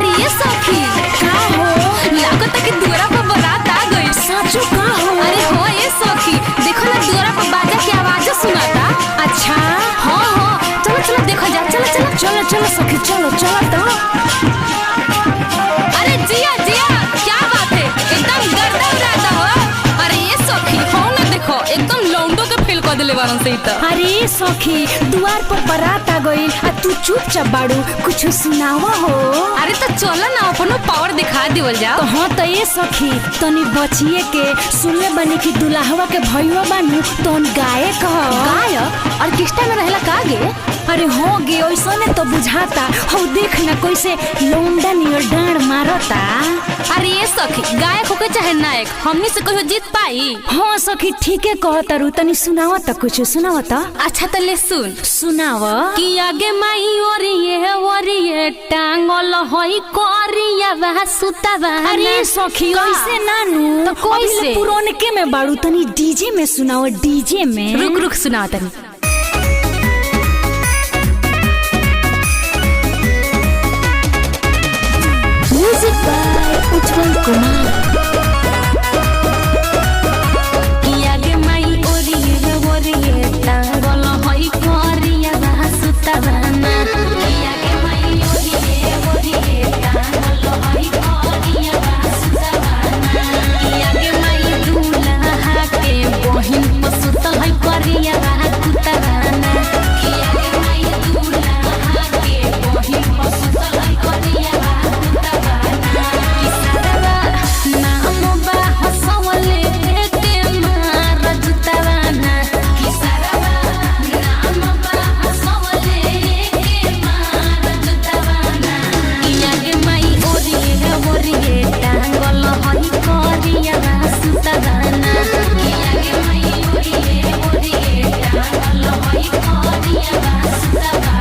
अरे ये सखी का हो? लागत कि दुआरा पर बारात आ गई। साचो का हो? अरे हो ये सखी, देखो ना दुआरा पर बाजा की आवाज सुनाता। अच्छा हाँ चलो चलो देखो जा, चलो चलो चलो चलो सखी चलो चलो तो। अरे जिया जिया क्या बात है, एकदम गर्दा उड़ाता हो। अरे ये सखी हो ना देखो एकदम लौंडो के फेल कर दिले बारन से इता। अरे सखी दुआर पर बारात आ गई आ तू चुपचाप बाड़ू, कुछ सुनावा हो। अरे तो चलो ना अपनो पावर दिखा देवल जाओ। तो हाँ तो ये सखी तनी बचिए के सुनले बनी कि दुल्हवा के भइयो बानू तो गायक ह। गायक ऑर्केस्ट्रा में रहला का गे? अरे हो गे ओइसने तो बुझाता हो, देख ना कैसे लौंडा नियर डांड मारता। अरे ये सखी गायक होके चाहे नायक हमनी से कहियो जीत पाई? हाँ सखी ठीके कहता रू, तनी सुनावा त कुछ सुनावा त। अच्छा तो ले सुन। सुनावा कि आगे माई ओरिए टांगल होई करिया वह सुतावा। अरे सखी ओइसे नानू तो कैसे? पुराने के में बाड़ू, तनी डीजे में सुनावा, डीजे में। रुक रुक सुनाओ तनी। म्यूजिक बाय उज्जवल कुमार। कि आगे माई ओरिए टांगल होई करिया वह सुतावा। कि आगे माई ओरिए टांगल होई करिया वह सुतावा। कि आगे माई दूल्हा के बहिन पर सुतल है करिया वह कुतावा। कि आगे माई दूल्हा के बहिन पर सुतल है करिया वह कुतावा। कि सारा नाम बा हसवले के मार जुतावा। कि सारा नाम बा हसवले के मार जुतावा। कि आगे माई ओरिए टांगल हई करिया वह सुतावा। कि आगे माई ओरिए टांगल हई करिया वह सुतावा।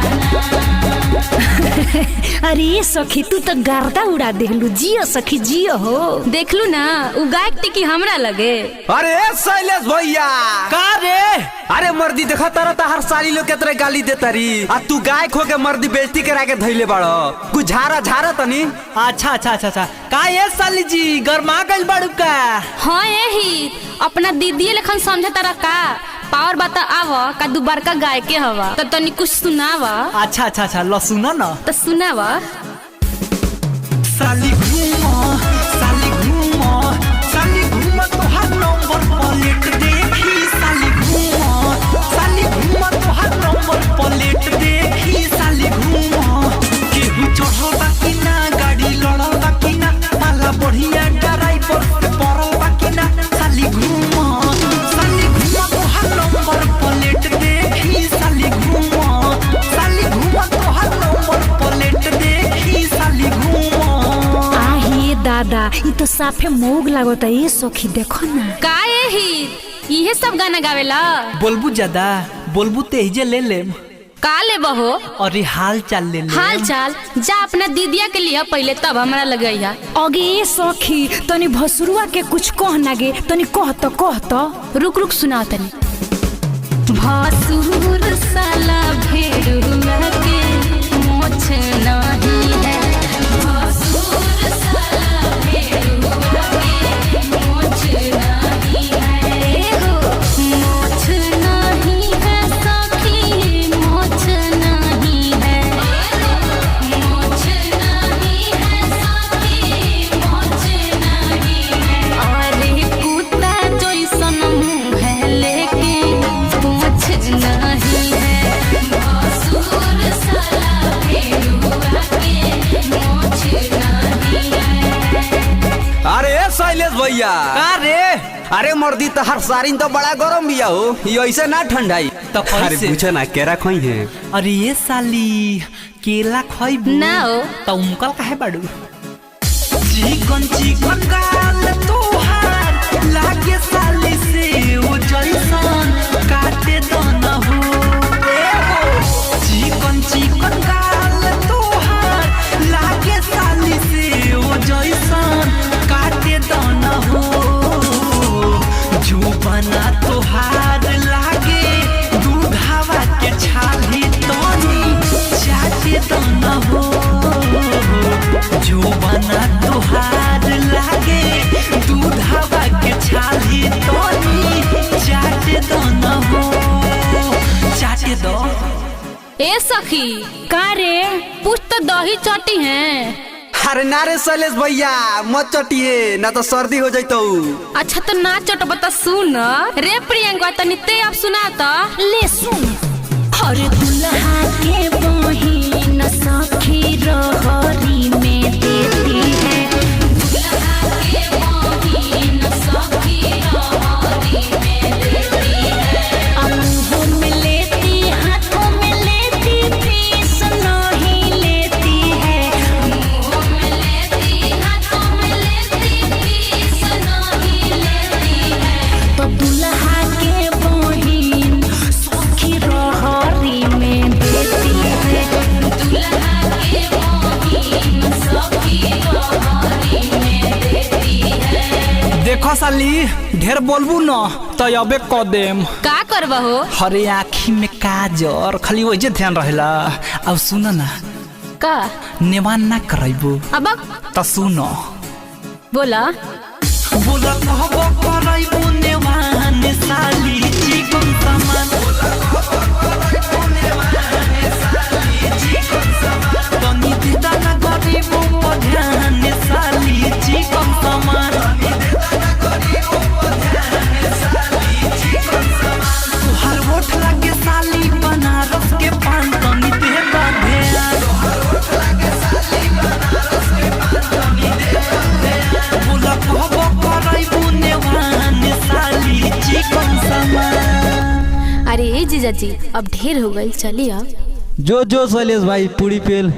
अरे ये सखी तू तो गर्दा उड़ा देलू, जियो सखी जियो हो। देखलू ना उ गायक टिकी हमरा लगे। अरे शैलेश भैया का रे? अरे मर्दी देखा तारा हर साली लोग के तरह गाली देता रही, आ तू गायक हो के मर्दी बेइज्जती करा के धइले बाड़ो। कुछ झारा तनी। अच्छा अच्छा अच्छा अच्छा का ये साली जी गरमा गइल बाड़ू का? हाँ यही अपना दीदी लेखन समझे तारा का पावर बता आव का दू बड़का गाय के हवा तो तनी कुछ सुनावा। अच्छा अच्छा अच्छा लो सुना ना। तो सुनावा। साली घूमो साली घूमो साली घूमो तोहार नंबर प्लेट देखी। साली घूमो तोहार नंबर प्लेट देखी। साली घूमो केहू चढ़ल बा कि ना, गाड़ी लड़ल बा कि ना, माला बढ़िया ड्राइवर से पड़ल बा कि ना। साली घूमो तोहार नंबर प्लेट देखी। साली घूमो तोहार नंबर प्लेट देखी। साली घूमो। आहे दादा ई तो साफे मोग लागता। ये सखी देखो ना का यही इहे सब गाना गावेला? बोलबू ज्यादा बोलबू तेजे ले ले। का ले बहो? अरे हाल चाल ले ले। हाल चाल जा अपना दीदिया के लिए पहले तब हमरा लगैया। अगे ये सखी तनी भसुरुआ के कुछ कह ना गे, तनी कह तो। रुक रुक सुनाओ तनी। भसुर साला भेड़ुआ के मोछ नहीं है। भसुर साला भेड़ुआ के मोछ नहीं है। मोछ नहीं है सखी मोछ नहीं है। मोछ नहीं है सखी मोछ नहीं है। अरे कुत्ता जैसन मुँह है लेकिन पूछ नहीं है। भसुर साला भेड़ुआ के मोछ नहीं है। अरे शैलेश भैया का रे? अरे मर्दी तो हर सारिन तो बड़ा गरम बिया हो, ये ऐसे ना ठंडाई। तो कैसे? अरे पूछे ना केरा खोई है। अरे ये साली केला खइबू ना हो। तो उमकल काहे बाड़ू? चिकन गाल तोहार लागे साली से ओ जैसन काटे दन हो। चिकन गाल तोहार लागे साली से ओ जैसन काटे दन हो। जो बना तोहार लागे दूधावा के छाली तनी चाटे दन हो। जो बना तुहार लागे दूध हवा के छाली तोनी चाटे दो न हो चाटे दो। ए सखी का रे पूछ तो दही चटी है। अरे ना रे शैलेश भैया मत चटिए ना तो सर्दी हो जाइतो। अच्छा तो ना चट बता सुन रे प्रियंका तनी ते अब सुना तो ले सुन। अरे दुल्हा के बहिन सखी रहरी में देती है। दुल्हा के बहिन सखी रहरी में देती है। मुँह में लेती हाथों में लेती फीस नहीं लेती है। मुँह में लेती हाथों में लेती फीस नहीं लेती है। तो दुल्हा के बहिन सखी रहरी में देती है। दुल्हा के बहिन सखी रहरी में देती है। देखो साली ढेर बोलबू न तो अबे क देम। का करबा हो? हरे आँखी में काजर खाली वही ध्यान रहेला। अब सुन ना का नेवान ना करबू अब तो सुन बोला बोला कहबो करबू नेवान साली चिकन सामान तनी दिदा ना गरीबो पर ध्यान साली चिकन सामान तुहार होठ लगे साली बनारस के पान तनी देदा ध्यान बोला कहबो करबू नेवान साली चिकन सामान। अरे ए जीजा जी अब ढेर हो गई चलिए अब। जो जो शैलेश भाई पूरी पेल।